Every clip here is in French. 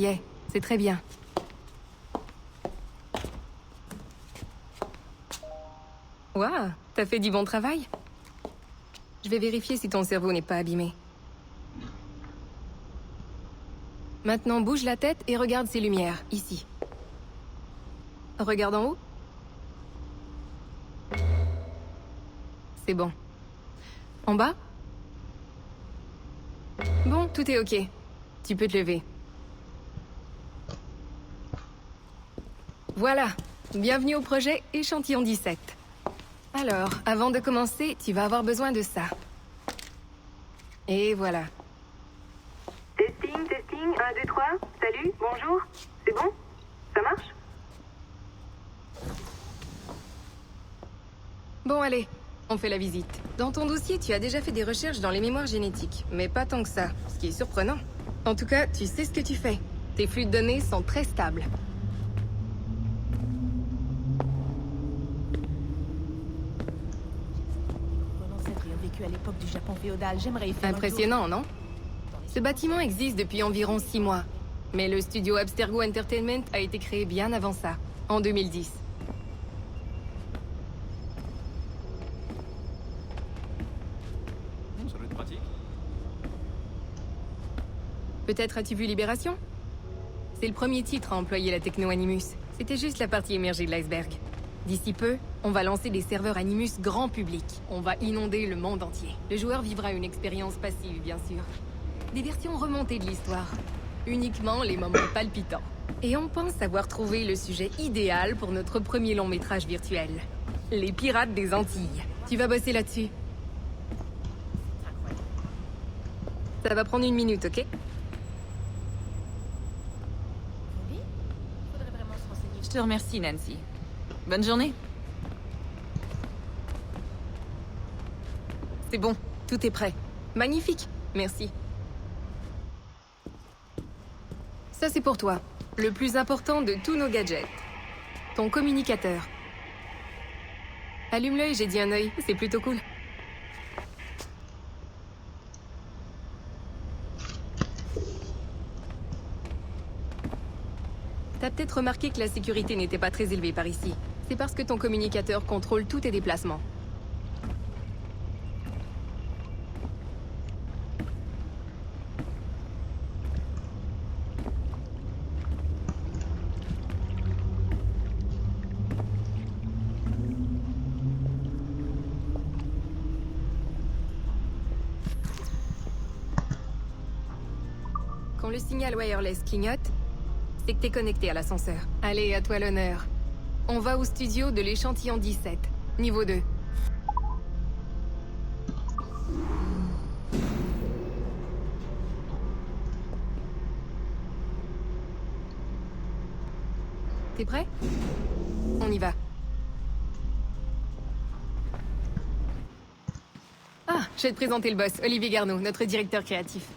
y est. C'est très bien. Waouh, t'as fait du bon travail. Je vais vérifier si ton cerveau n'est pas abîmé. Maintenant, bouge la tête et regarde ces lumières, ici. Regarde en haut. C'est bon. En bas? Bon, tout est ok. Tu peux te lever. Voilà. Bienvenue au projet Échantillon 17. Alors, avant de commencer, tu vas avoir besoin de ça. Et voilà. Testing, 1, 2, 3. Salut, bonjour. C'est bon? Ça marche? Bon, allez, on fait la visite. Dans ton dossier, tu as déjà fait des recherches dans les mémoires génétiques, mais pas tant que ça, ce qui est surprenant. En tout cas, tu sais ce que tu fais. Tes flux de données sont très stables. Mon ancêtre ayant vécu à l'époque du Japon féodal, j'aimerais y faire un Impressionnant, non? Ce bâtiment existe depuis environ 6 mois. Mais le studio Abstergo Entertainment a été créé bien avant ça, en 2010. Ça doit être pratique. Peut-être as-tu vu Libération? C'est le premier titre à employer la techno Animus. C'était juste la partie émergée de l'iceberg. D'ici peu, on va lancer des serveurs Animus grand public. On va inonder le monde entier. Le joueur vivra une expérience passive, bien sûr. Des versions remontées de l'histoire. Uniquement les moments palpitants. Et on pense avoir trouvé le sujet idéal pour notre premier long métrage virtuel. Les Pirates des Antilles. Tu vas bosser là-dessus. Ça va prendre 1 minute, ok? Oui? Faudrait vraiment se renseigner. Je te remercie, Nancy. Bonne journée. C'est bon, tout est prêt. Magnifique, merci. Ça c'est pour toi. Le plus important de tous nos gadgets. Ton communicateur. Allume l'œil, j'ai dit un œil, c'est plutôt cool. T'as peut-être remarqué que la sécurité n'était pas très élevée par ici. C'est parce que ton communicateur contrôle tous tes déplacements. Quand le signal wireless clignote, c'est que t'es connecté à l'ascenseur. Allez, à toi l'honneur. On va au studio de l'échantillon 17, niveau 2. T'es prêt? On y va. Ah, je vais te présenter le boss, Olivier Garneau, notre directeur créatif.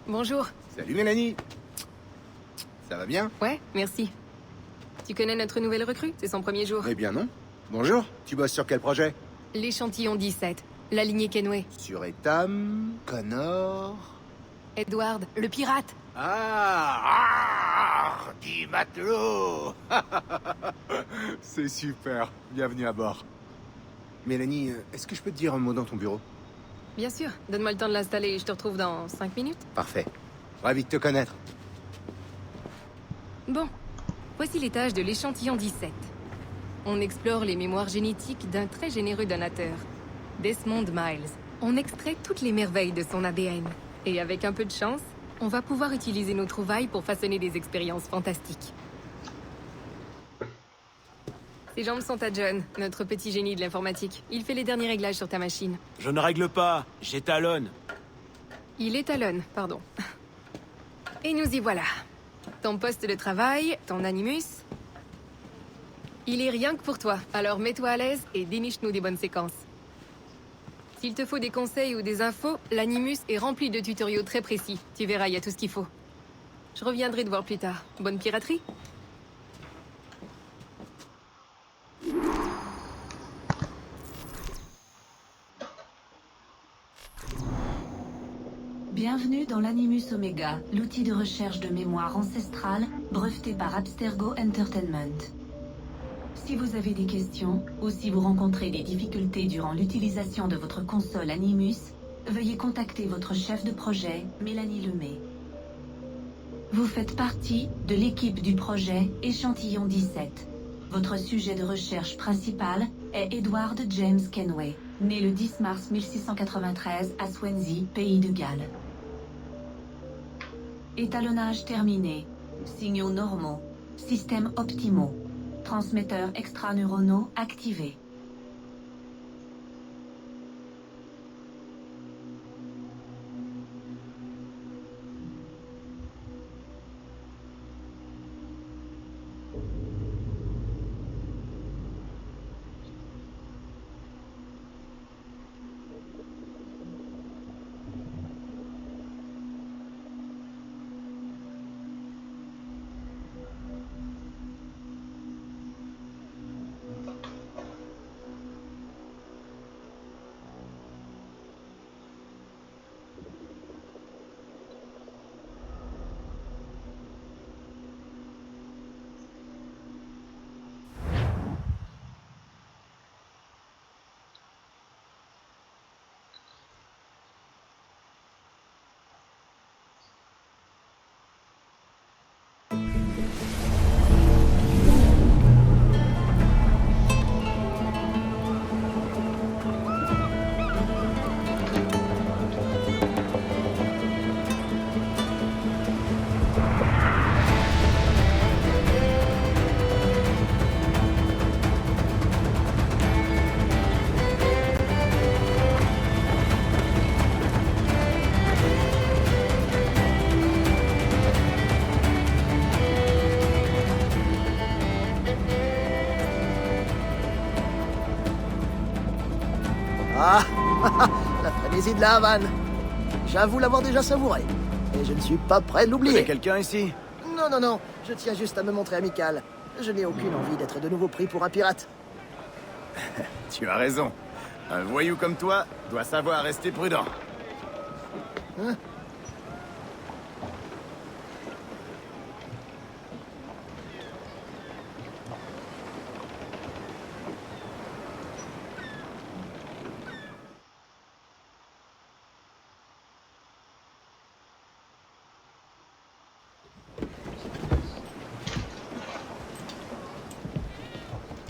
Bonjour. Salut Mélanie. Ça va bien? Ouais, merci. Tu connais notre nouvelle recrue? C'est son premier jour. Eh bien non. Bonjour, tu bosses sur quel projet? L'échantillon 17, la lignée Kenway. Sur Etam, Connor... Edward, le pirate. Dis matelot. C'est super, bienvenue à bord. Mélanie, est-ce que je peux te dire un mot dans ton bureau? Bien sûr, donne-moi le temps de l'installer et je te retrouve dans 5 minutes. Parfait. Ravi de te connaître. Bon, voici les tâches de l'échantillon 17. On explore les mémoires génétiques d'un très généreux donateur, Desmond Miles. On extrait toutes les merveilles de son ADN. Et avec un peu de chance, on va pouvoir utiliser nos trouvailles pour façonner des expériences fantastiques. Ces jambes sont à John, notre petit génie de l'informatique. Il fait les derniers réglages sur ta machine. Je ne règle pas, j'étalonne. Il étalonne, pardon. Et nous y voilà. Ton poste de travail, ton Animus. Il est rien que pour toi, alors mets-toi à l'aise et déniche-nous des bonnes séquences. S'il te faut des conseils ou des infos, l'Animus est rempli de tutoriaux très précis. Tu verras, il y a tout ce qu'il faut. Je reviendrai te voir plus tard. Bonne piraterie? Bienvenue dans présentant l'Animus Omega, l'outil de recherche de mémoire ancestrale breveté par Abstergo Entertainment. Si vous avez des questions ou si vous rencontrez des difficultés durant l'utilisation de votre console Animus, veuillez contacter votre chef de projet, Mélanie Lemay. Vous faites partie de l'équipe du projet Échantillon 17. Votre sujet de recherche principal est Edward James Kenway, né le 10 mars 1693 à Swansea, pays de Galles. Étalonnage terminé. Signaux normaux. Systèmes optimaux. Transmetteurs extraneuronaux activés. Ah, la frénésie de la Havane. J'avoue l'avoir déjà savouré. Et je ne suis pas prêt de Il y a l'oublier. quelqu'un ici? Non, non, non, je tiens juste à me montrer amical. Je n'ai aucune envie d'être de nouveau pris pour un pirate. Tu as raison. Un voyou comme toi doit savoir rester prudent. Hein?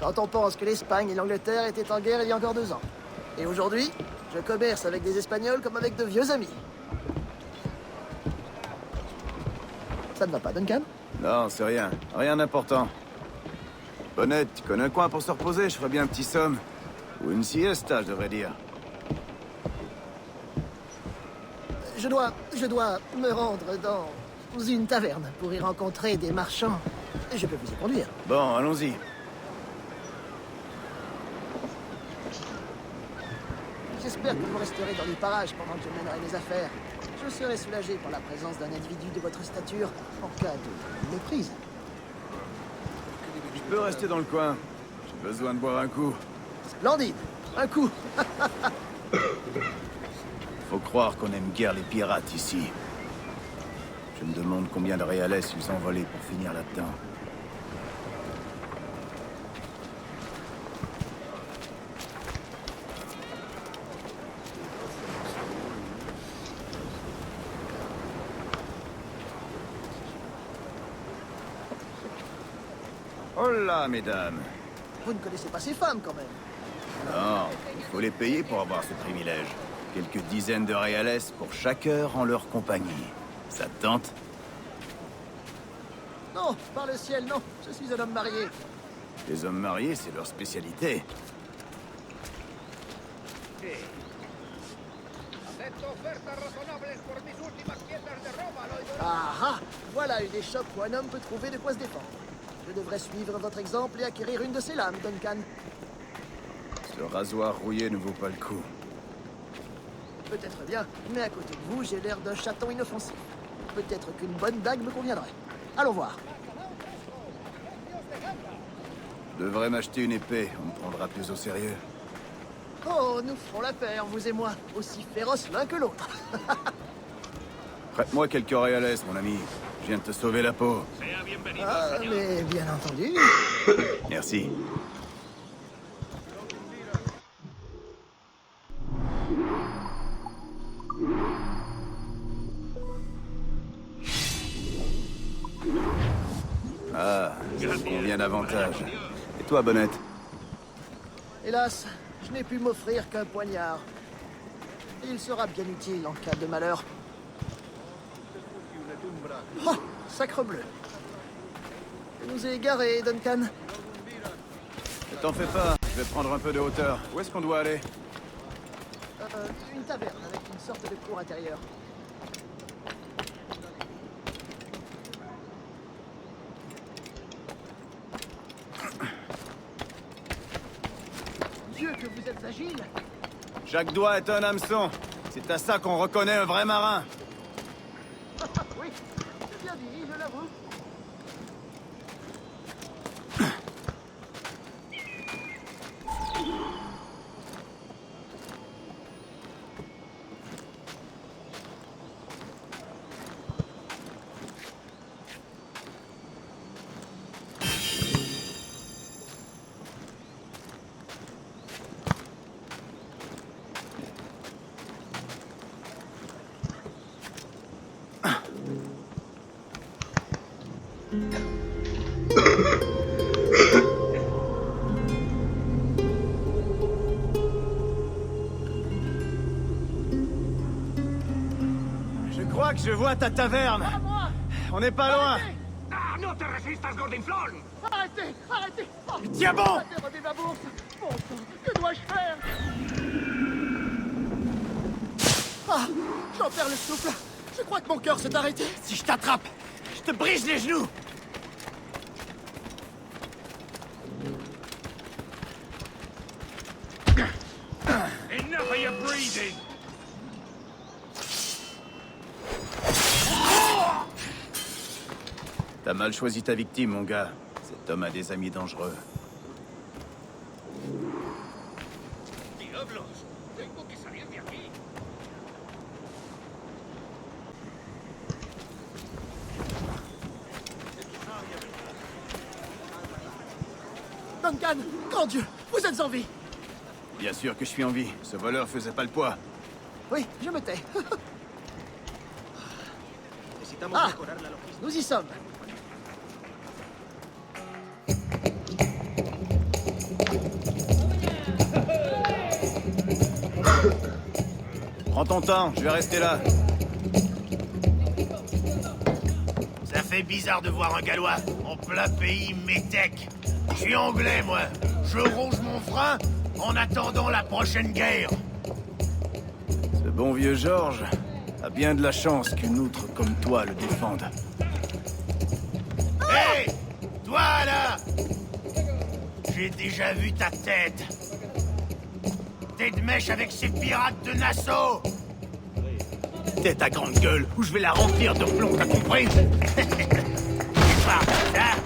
Quand on pense que l'Espagne et l'Angleterre étaient en guerre il y a encore 2 ans. Et aujourd'hui, je commerce avec des Espagnols comme avec de vieux amis. Ça ne va pas, Duncan? Non, c'est rien. Rien d'important. Bonnette, tu connais un coin pour se reposer? Je ferais bien un petit somme. Ou une siesta, je devrais dire. Je dois me rendre dans une taverne pour y rencontrer des marchands. Je peux vous y conduire. Bon, allons-y. J'espère que vous resterez dans les parages pendant que je mènerai mes affaires. Je serai soulagé par la présence d'un individu de votre stature en cas de méprise. Je peux rester dans le coin. J'ai besoin de boire un coup. Splendide. Un coup. Faut croire qu'on aime guère les pirates ici. Je me demande combien de réalais ils ont volé pour finir là-dedans. Oh là, mesdames. Vous ne connaissez pas ces femmes, quand même. Non, il faut les payer pour avoir ce privilège. Quelques dizaines de réales pour chaque heure en leur compagnie. Ça te tente? Non, par le ciel, non. Je suis un homme marié. Les hommes mariés, c'est leur spécialité. Ah ah. Voilà une échoppe où un homme peut trouver de quoi se défendre. Je devrais suivre votre exemple et acquérir une de ces lames, Duncan. Ce rasoir rouillé ne vaut pas le coup. Peut-être bien, mais à côté de vous, j'ai l'air d'un chaton inoffensif. Peut-être qu'une bonne dague me conviendrait. Allons voir. Je devrais m'acheter une épée, on me prendra plus au sérieux. Oh, nous ferons la paire, vous et moi. Aussi féroces l'un que l'autre. Prête-moi quelques Reales, mon ami. Je viens de te sauver la peau. Ah, mais bien entendu. Merci. Ah, ça me convient davantage. Et toi, Bonnette? Hélas, je n'ai pu m'offrir qu'un poignard. Il sera bien utile en cas de malheur. Oh, sacre bleu. Tu nous es égarés, Duncan. Ne t'en fais pas, je vais prendre un peu de hauteur. Où est-ce qu'on doit aller? Une taverne avec une sorte de cour intérieure. Dieu, que vous êtes agile! Chaque doigt est un hameçon. C'est à ça qu'on reconnaît un vrai marin. Oui, c'est bien dit, je l'avoue. Je crois que je vois ta taverne. On n'est pas loin. Arrêtez! Arrêtez! Oh, Tiens bon! dérobé ma bourse! Bon sang, que dois-je faire? Ah! J'en perds le souffle! Je crois que mon cœur s'est arrêté! Si je t'attrape, je te brise les genoux. T'as mal choisi ta victime, mon gars. Cet homme a des amis dangereux. Duncan! Grand Dieu! Vous êtes en vie! Bien sûr que je suis en vie. Ce voleur faisait pas le poids. Oui, je me tais. Ah! Nous y sommes! Prends ton temps, je vais rester là. Ça fait bizarre de voir un Gallois en plein pays métèque. Je suis anglais, moi. Je ronge mon frein en attendant la prochaine guerre. Ce bon vieux Georges a bien de la chance qu'une outre comme toi le défende. Hé! Toi, là! J'ai déjà vu ta tête. T'es de mèche avec ces pirates de Nassau. T'es ta grande gueule ou je vais la remplir de plomb, t'as compris? C'est pas ça.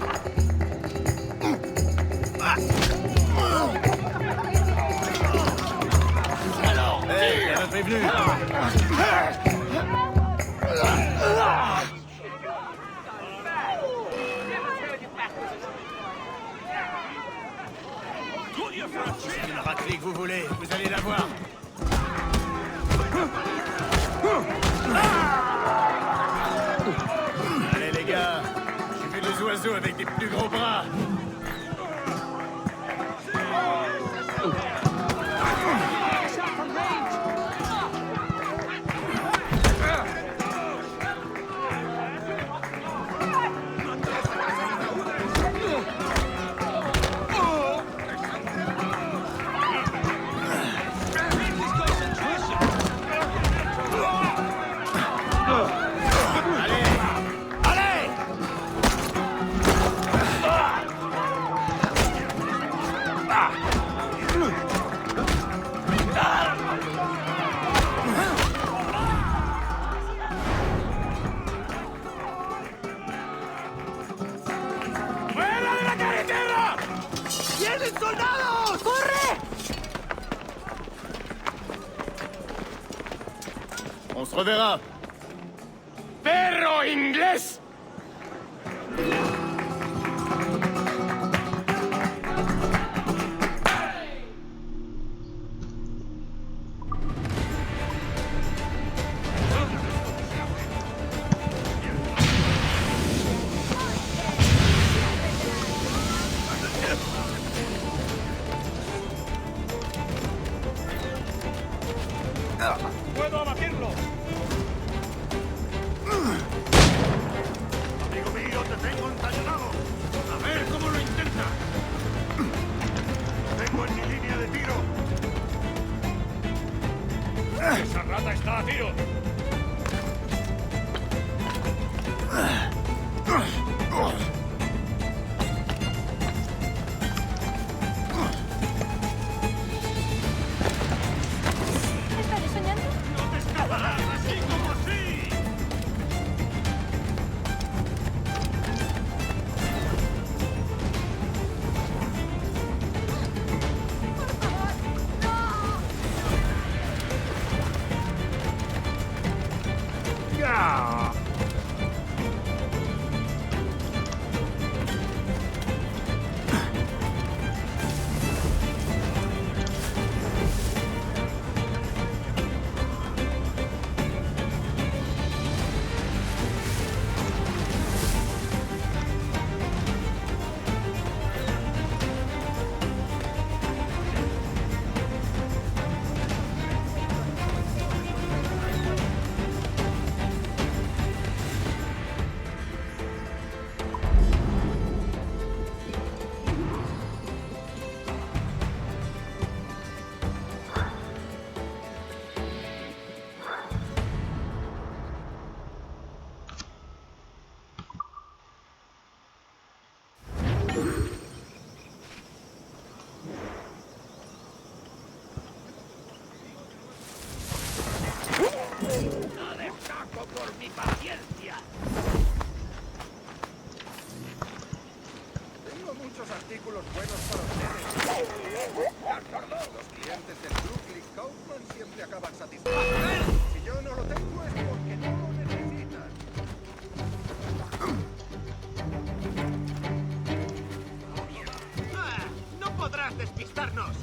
Alors, hé, elle m'a prévenu. C'est une raclée que vous voulez, vous allez la voir. Allez les gars, j'ai vu des oiseaux avec des plus gros bras. On se reverra. inglés! ¡Puedo abatirlo! Amigo mío, te tengo entallonado. A ver cómo lo intenta. Tengo en mi línea de tiro. Esa rata está a tiro. ¿Estás soñando? ¡No te escaparás así como así! ¡Ya! ¡No destaco por mi paciencia! Tengo muchos artículos buenos para ustedes. De acuerdo, los clientes del Brooklyn Kaufman siempre acaban satisfechos. Si yo no lo tengo es porque no lo necesitan. ¡Ah! ¡No podrás despistarnos!